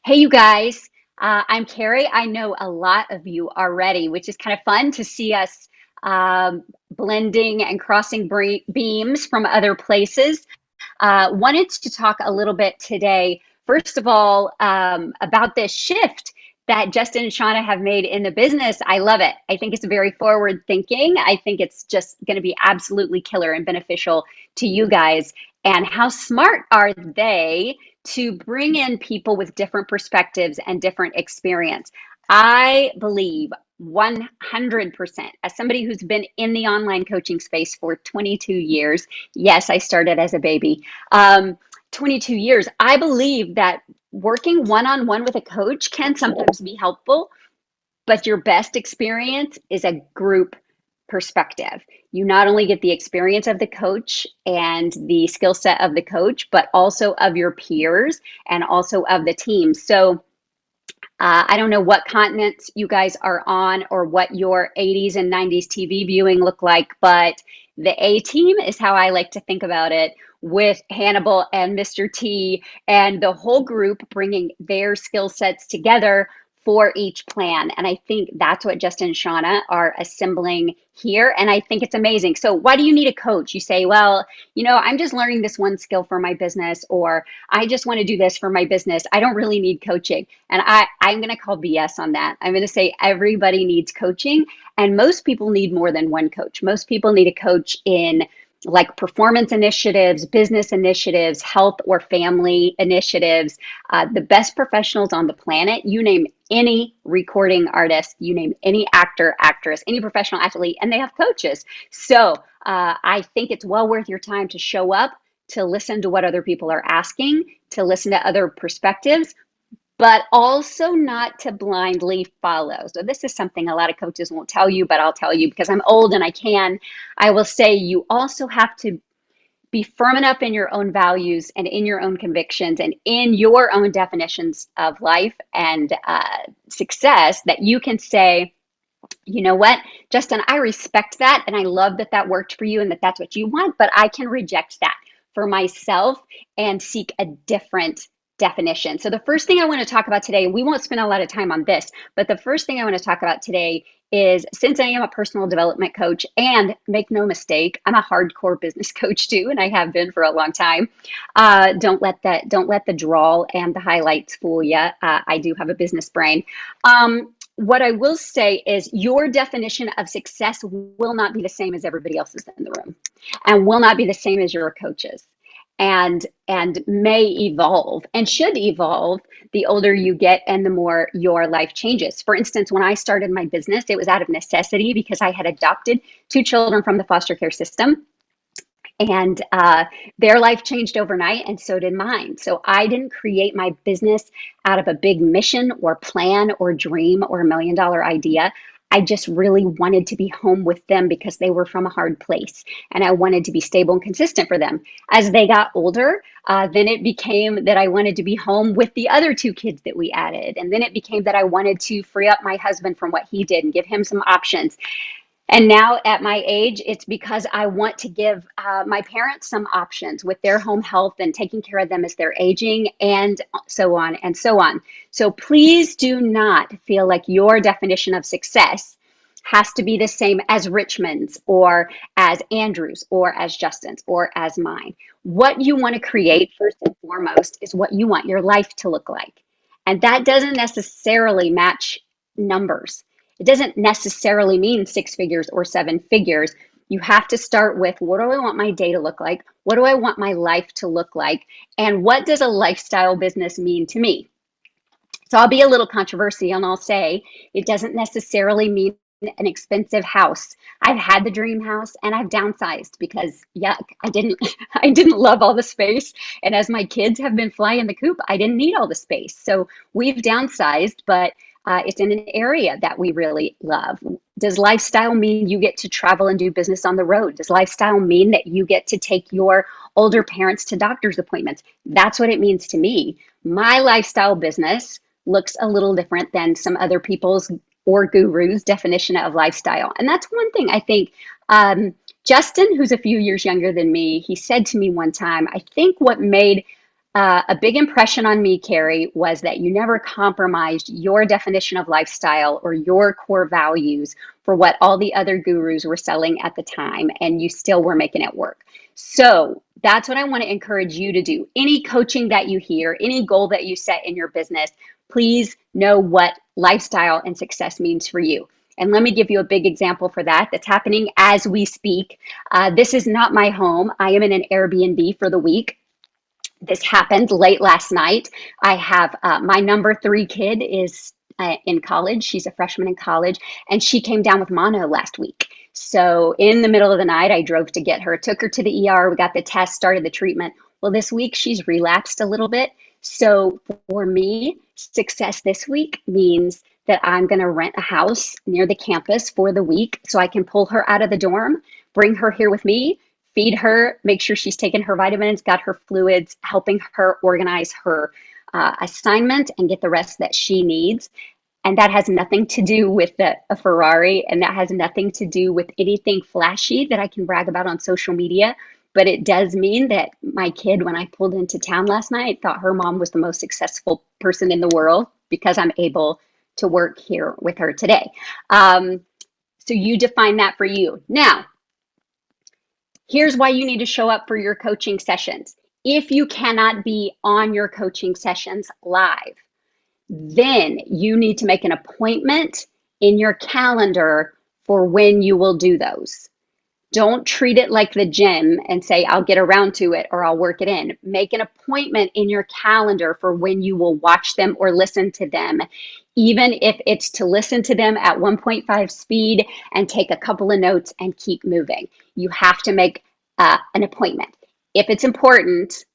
Hey, you guys. I'm Carrie. I know a lot of you already, which is kind of fun to see us blending and crossing beams from other places. Wanted to talk a little bit today, first of all, about this shift that Justin and Shauna have made in the business. I love it. I think it's very forward thinking. I think it's just going to be absolutely killer and beneficial to you guys. And how smart are they to bring in people with different perspectives and different experience? I believe 100%, as somebody who's been in the online coaching space for 22 years. Yes, I started as a baby. Um, 22 years. I believe that working one on one with a coach can sometimes be helpful, but your best experience is a group perspective. You not only get the experience of the coach and the skill set of the coach, but also of your peers and also of the team. So, I don't know what continents you guys are on or what your 80s and 90s TV viewing look like, but the A team is how I like to think about it, with Hannibal and Mr. T and the whole group bringing their skill sets together for each plan. And I think that's what Justin and Shauna are assembling here. And I think it's amazing. So, why do you need a coach? You say, well, I'm just learning this one skill for my business, or I just want to do this for my business. I don't really need coaching. And I'm going to call BS on that. I'm going to say everybody needs coaching, and most people need more than one coach. Most people need a coach in like performance initiatives, business initiatives, health or family initiatives. The best professionals on the planet, you name any recording artist, you name any actor, actress, any professional athlete, and they have coaches. So I think it's well worth your time to show up, to listen to what other people are asking, to listen to other perspectives, but also not to blindly follow. So this is something a lot of coaches won't tell you, but I'll tell you because I'm old and I can. I will say you also have to be firm enough in your own values and in your own convictions and in your own definitions of life and success that you can say, you know what, Justin, I respect that. And I love that that worked for you and that that's what you want, but I can reject that for myself and seek a different definition. So, the first thing I want to talk about today, and we won't spend a lot of time on this, but the first thing I want to talk about today is, since I am a personal development coach, and make no mistake, I'm a hardcore business coach too, and I have been for a long time. Don't let the drawl and the highlights fool you. I do have a business brain. What I will say is your definition of success will not be the same as everybody else's in the room, and will not be the same as your coaches, and may evolve and should evolve the older you get and the more your life changes. For instance, when I started my business, it was out of necessity because I had adopted two children from the foster care system, and their life changed overnight, and so did mine. So I didn't create my business out of a big mission or plan or dream or $1 million idea. I just really wanted to be home with them because they were from a hard place, and I wanted to be stable and consistent for them. As they got older, then it became that I wanted to be home with the other two kids that we added. And then it became that I wanted to free up my husband from what he did and give him some options. And now at my age, it's because I want to give my parents some options with their home health and taking care of them as they're aging, and so on and so on. So please do not feel like your definition of success has to be the same as Richmond's or as Andrew's or as Justin's or as mine. What you want to create first and foremost is what you want your life to look like. And that doesn't necessarily match numbers. It doesn't necessarily mean six figures or seven figures. You have to start with, what do I want my day to look like? What do I want my life to look like? And what does a lifestyle business mean to me? So I'll be a little controversial and I'll say it doesn't necessarily mean an expensive house. I've had the dream house and I've downsized because yuck, I didn't love all the space. And as my kids have been flying the coop, I didn't need all the space. So we've downsized, but it's in an area that we really love. Does lifestyle mean you get to travel and do business on the road? Does lifestyle mean that you get to take your older parents to doctor's appointments? That's what it means to me. My lifestyle business looks a little different than some other people's or gurus' definition of lifestyle. And that's one thing I think Justin, who's a few years younger than me, he said to me one time, I think what made A big impression on me, Carrie, was that you never compromised your definition of lifestyle or your core values for what all the other gurus were selling at the time, and you still were making it work. So that's what I want to encourage you to do. Any coaching that you hear, any goal that you set in your business, please know what lifestyle and success means for you. And let me give you a big example for that that's happening as we speak. This is not my home. I am in an Airbnb for the week. This happened late last night. I have my number 3 kid is in college. She's a freshman in college, and she came down with mono last week. So in the middle of the night, I drove to get her, took her to the ER. We got the test, started the treatment. Well, this week she's relapsed a little bit. So for me, success this week means that I'm going to rent a house near the campus for the week so I can pull her out of the dorm, bring her here with me, feed her, make sure she's taken her vitamins, got her fluids, helping her organize her assignment and get the rest that she needs. And that has nothing to do with a Ferrari, and that has nothing to do with anything flashy that I can brag about on social media. But it does mean that my kid, when I pulled into town last night, thought her mom was the most successful person in the world because I'm able to work here with her today. So you define that for you. Now, here's why you need to show up for your coaching sessions. If you cannot be on your coaching sessions live, then you need to make an appointment in your calendar for when you will do those. Don't treat it like the gym and say, I'll get around to it or I'll work it in. Make an appointment in your calendar for when you will watch them or listen to them, even if it's to listen to them at 1.5 speed and take a couple of notes and keep moving. You have to make an appointment. If it's important,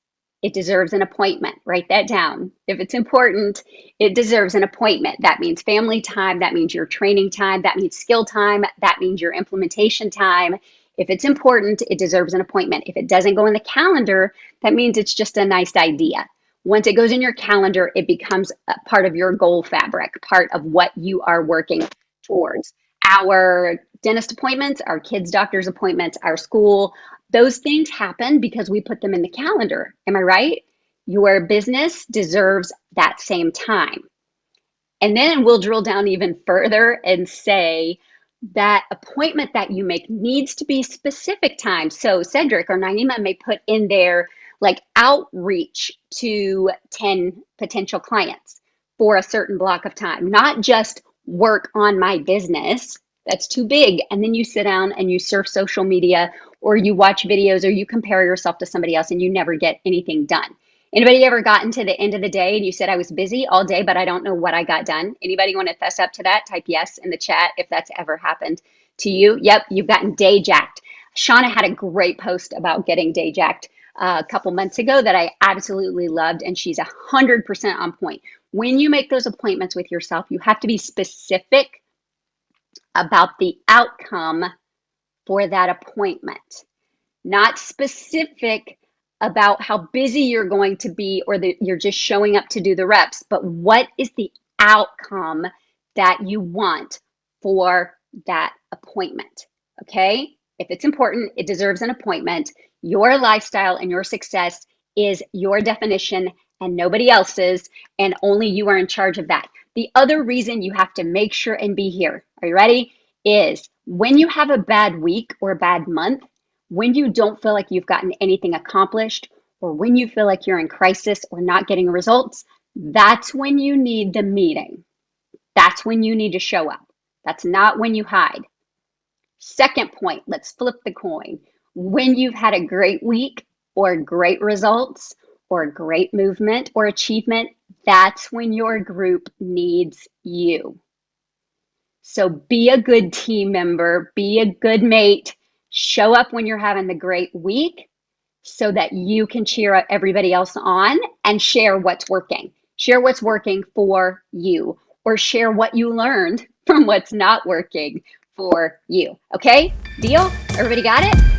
it deserves an appointment. Write that down. If it's important, it deserves an appointment. That means family time. That means your training time. That means skill time. That means your implementation time. If it's important, it deserves an appointment. If it doesn't go in the calendar, that means it's just a nice idea. Once it goes in your calendar, it becomes a part of your goal fabric, part of what you are working towards. Our dentist appointments, our kids' doctor's appointments, our school, those things happen because we put them in the calendar. Am I right? Your business deserves that same time. And then we'll drill down even further and say that appointment that you make needs to be specific time. So Cedric or Naima may put in their like outreach to 10 potential clients for a certain block of time, not just work on my business. That's too big. And then you sit down and you surf social media or you watch videos or you compare yourself to somebody else and you never get anything done. Anybody ever gotten to the end of the day and you said, I was busy all day, but I don't know what I got done? Anybody want to fess up to that? Type yes in the chat if that's ever happened to you. Yep, you've gotten day jacked. Shauna had a great post about getting day jacked a couple months ago that I absolutely loved, and she's 100% on point. When you make those appointments with yourself, you have to be specific about the outcome for that appointment, not specific about how busy you're going to be or that you're just showing up to do the reps, but what is the outcome that you want for that appointment, okay? If it's important, it deserves an appointment. Your lifestyle and your success is your definition and nobody else's, and only you are in charge of that. The other reason you have to make sure and be here, are you ready? Is when you have a bad week or a bad month, when you don't feel like you've gotten anything accomplished, or when you feel like you're in crisis or not getting results, that's when you need the meeting. That's when you need to show up. That's not when you hide. Second point, let's flip the coin. When you've had a great week or great results or great movement or achievement, that's when your group needs you. So be a good team member, be a good mate, show up when you're having the great week so that you can cheer everybody else on and share what's working. Share what's working for you or share what you learned from what's not working for you. Okay? Deal? Everybody got it?